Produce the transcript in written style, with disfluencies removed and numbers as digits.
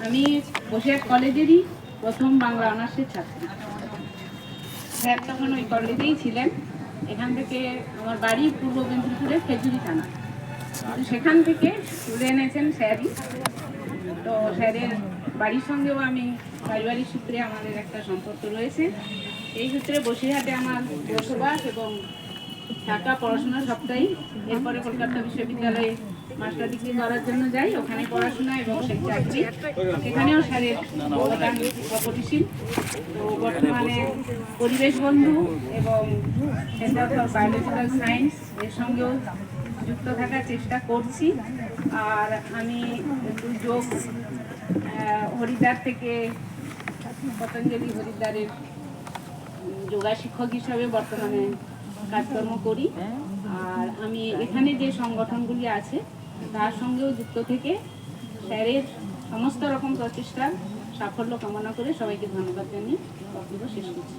আমি বসিরহাট কলেজেরই প্রথম বাংলা অনার্সের ছাত্রী। স্যার তখন ওই কলেজেই ছিলেন। এখান থেকে আমার বাড়ি পূর্ব মেদিনীপুরের খেজুরি থানা, তো সেখান থেকে তুলে এনেছেন স্যারই। তো স্যারের বাড়ির সঙ্গেও আমি পারিবারিক সূত্রে আমাদের একটা সম্পর্ক রয়েছে। এই সূত্রে বসিরহাটে আমার বসবাস এবং থাকা, পড়াশোনা সবটাই। এরপরে কলকাতা বিশ্ববিদ্যালয়ে মাস্টার ডিগ্রি করার জন্য যাই, ওখানে পড়াশোনা এবং সেই চাকরি, সেখানেও স্যারের অবদান অপরিসীম। তো বর্তমানে পরিবেশ বন্ধু এবং সেন্টার ফর বায়োলজিক্যাল সায়েন্স এর সঙ্গেও যুক্ত থাকার চেষ্টা করছি। আর আমি একটু যোগ হরিদ্বার থেকে পতঞ্জলি হরিদ্বারের যোগা শিক্ষক হিসাবে বর্তমানে কাজকর্ম করি। আর আমি এখানে যে সংগঠনগুলি আছে তার সঙ্গেও যুক্ত থেকে স্যারের সমস্ত রকম প্রচেষ্টার সাফল্য কামনা করে সবাইকে ধন্যবাদ জানিয়ে বক্তব্য শেষ করছি।